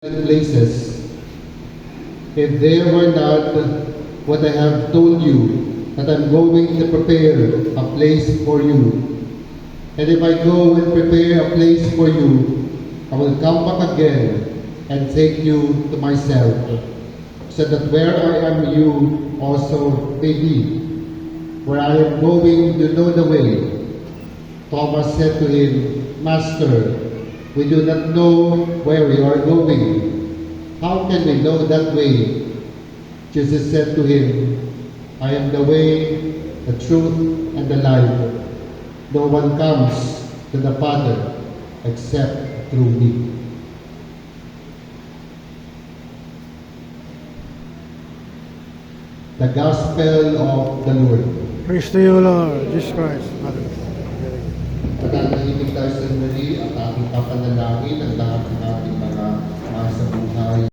places, if they were not what I have told you, that I'm going to prepare a place for you. And if I go and prepare a place for you, I will come back again and take you to myself, so that where I am you also may be. Where I am going, you know the way. Thomas said to him, Master, we do not know where we are going. How can we know that way? Jesus said to him, I am the way, the truth, and the life. No one comes to the Father except through me. The Gospel of the Lord. Praise to you, Lord Jesus Christ. Mananahimik tayo sa muli at ating papanalangin ang lahat ng ating mga